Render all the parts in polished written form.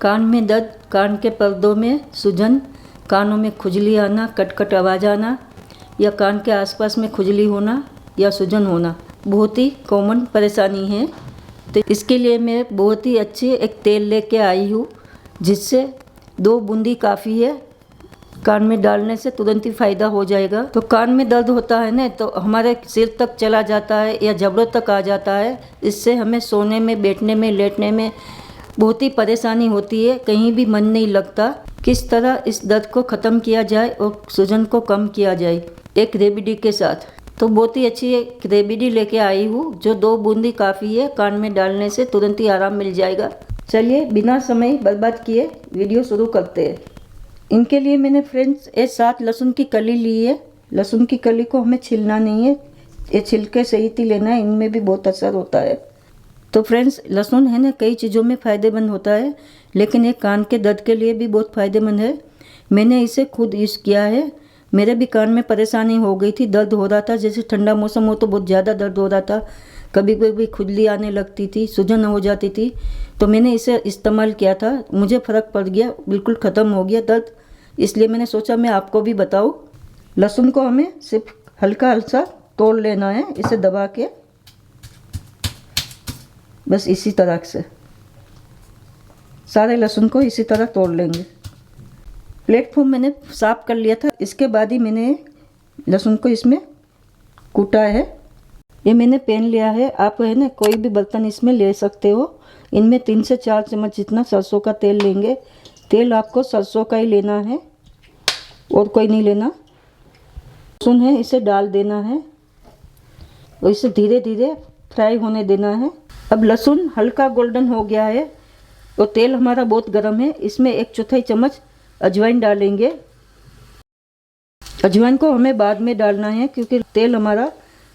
कान में दर्द, कान के पर्दों में सूजन, कानों में खुजली आना, कट आवाज़ आना या कान के आसपास में खुजली होना या सूजन होना बहुत ही कॉमन परेशानी है। तो इसके लिए मैं बहुत ही अच्छी एक तेल लेके आई हूँ, जिससे 2 बूंदी काफ़ी है। कान में डालने से तुरंत ही फ़ायदा हो जाएगा। तो कान में दर्द होता है ना, तो हमारे सिर तक चला जाता है या जबड़ों तक आ जाता है। इससे हमें सोने में, बैठने में, लेटने में बहुत ही परेशानी होती है, कहीं भी मन नहीं लगता। किस तरह इस दर्द को ख़त्म किया जाए और सूजन को कम किया जाए एक रेमेडी के साथ। तो बहुत ही अच्छी एक रेमेडी लेके आई हूँ, जो 2 बूंदी काफ़ी है। कान में डालने से तुरंत ही आराम मिल जाएगा। चलिए बिना समय बर्बाद किए वीडियो शुरू करते हैं। इनके लिए मैंने फ्रेंड्स 7 लहसुन की कली ली है। लहसुन की कली को हमें छिलना नहीं है, ये छिलके सहित ही लेना है, इनमें भी बहुत असर होता है। तो फ्रेंड्स लहसुन है ना, कई चीज़ों में फ़ायदेमंद होता है, लेकिन ये कान के दर्द के लिए भी बहुत फ़ायदेमंद है। मैंने इसे खुद यूज़ किया है। मेरे भी कान में परेशानी हो गई थी, दर्द हो रहा था। जैसे ठंडा मौसम हो तो बहुत ज़्यादा दर्द हो रहा था, कभी कभी खुजली आने लगती थी, सूजन हो जाती थी। तो मैंने इसे इस्तेमाल किया था, मुझे फ़र्क पड़ गया, बिल्कुल ख़त्म हो गया दर्द। इसलिए मैंने सोचा मैं आपको भी बताऊं। लहसुन को हमें सिर्फ हल्का हल्का तोड़ लेना है, इसे दबा के, बस इसी तरह से सारे लहसुन को इसी तरह तोड़ लेंगे। प्लेटफॉर्म मैंने साफ कर लिया था। इसके बाद ही मैंने लहसुन को इसमें कूटा है। ये मैंने पैन लिया है, आप है ना कोई भी बर्तन इसमें ले सकते हो। इनमें 3 से 4 चम्मच जितना सरसों का तेल लेंगे। तेल आपको सरसों का ही लेना है और कोई नहीं लेना। लहसुन है, इसे डाल देना है और इसे धीरे धीरे फ्राई होने देना है। अब लहसुन हल्का गोल्डन हो गया है और तेल हमारा बहुत गर्म है। इसमें 1/4 चम्मच अजवाइन डालेंगे। अजवाइन को हमें बाद में डालना है क्योंकि तेल हमारा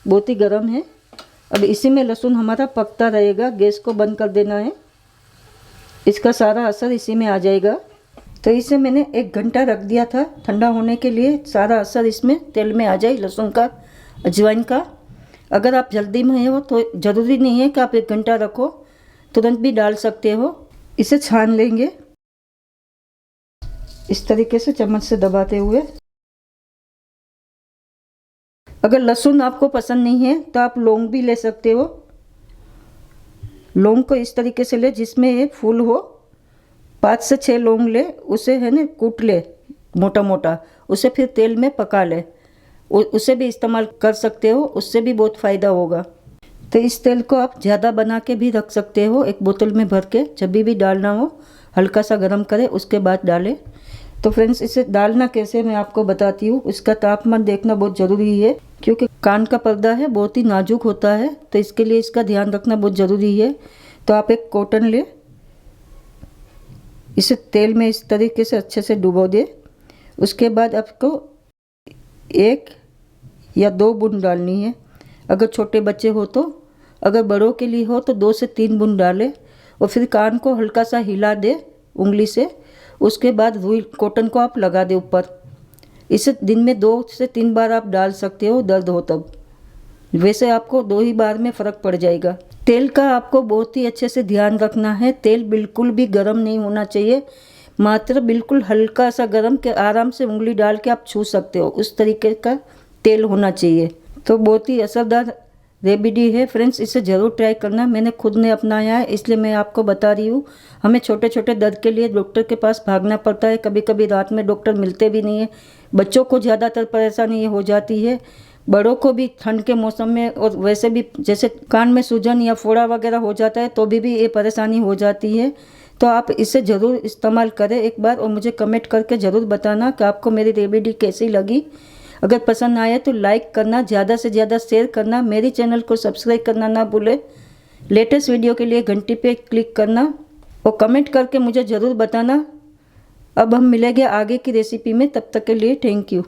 बहुत ही गर्म है। अब इसी में लहसुन हमारा पकता रहेगा। गैस को बंद कर देना है, इसका सारा असर इसी में आ जाएगा। तो इसे मैंने 1 घंटा रख दिया था ठंडा होने के लिए, सारा असर इसमें तेल में आ जाए लहसुन का, अजवाइन का। अगर आप जल्दी में हो तो ज़रूरी नहीं है कि आप 1 घंटा रखो, तुरंत भी डाल सकते हो। इसे छान लेंगे इस तरीके से चम्मच से दबाते हुए। अगर लहसुन आपको पसंद नहीं है तो आप लौंग भी ले सकते हो। लौंग को इस तरीके से ले जिसमें एक फूल हो, 5 से 6 लौंग ले, उसे है ना कूट ले मोटा मोटा, उसे फिर तेल में पका ले। उसे भी इस्तेमाल कर सकते हो, उससे भी बहुत फ़ायदा होगा। तो इस तेल को आप ज़्यादा बना के भी रख सकते हो, एक बोतल में भर के। जब भी डालना हो हल्का सा गर्म करें, उसके बाद डालें। तो फ्रेंड्स इसे डालना कैसे मैं आपको बताती हूँ। इसका तापमान देखना बहुत ज़रूरी है क्योंकि कान का पर्दा है, बहुत ही नाजुक होता है, तो इसके लिए इसका ध्यान रखना बहुत ज़रूरी है। तो आप एक कॉटन ले, इसे तेल में इस तरीके से अच्छे से डुबो दे। उसके बाद आपको 1 या 2 बूंद डालनी है अगर छोटे बच्चे हो तो। अगर बड़ों के लिए हो तो 2 से 3 बूंद डालें और फिर कान को हल्का सा हिला दे उंगली से। उसके बाद रुई कॉटन को आप लगा दे ऊपर। इसे दिन में 2 से 3 बार आप डाल सकते हो, दर्द हो तब। वैसे आपको 2 ही बार में फ़र्क पड़ जाएगा। तेल का आपको बहुत ही अच्छे से ध्यान रखना है। तेल बिल्कुल भी गर्म नहीं होना चाहिए, मात्र बिल्कुल हल्का सा गर्म के आराम से उंगली डाल के आप छू सकते हो, उस तरीके का तेल होना चाहिए। तो बहुत ही असरदार रेमेडी है फ्रेंड्स, इसे ज़रूर ट्राई करना। मैंने खुद ने अपनाया है, इसलिए मैं आपको बता रही हूँ। हमें छोटे छोटे दर्द के लिए डॉक्टर के पास भागना पड़ता है, कभी कभी रात में डॉक्टर मिलते भी नहीं है। बच्चों को ज़्यादातर परेशानी ये हो जाती है, बड़ों को भी ठंड के मौसम में, और वैसे भी जैसे कान में सूजन या फोड़ा वगैरह हो जाता है तो भी ये परेशानी हो जाती है। तो आप इसे ज़रूर इस्तेमाल करें एक बार और मुझे कमेंट करके ज़रूर बताना कि आपको मेरी रेमेडी कैसी लगी। अगर पसंद आए तो लाइक करना, ज़्यादा से ज़्यादा शेयर करना, मेरे चैनल को सब्सक्राइब करना ना भूलें। लेटेस्ट वीडियो के लिए घंटी पे क्लिक करना और कमेंट करके मुझे ज़रूर बताना। अब हम मिलेंगे आगे की रेसिपी में, तब तक के लिए थैंक यू।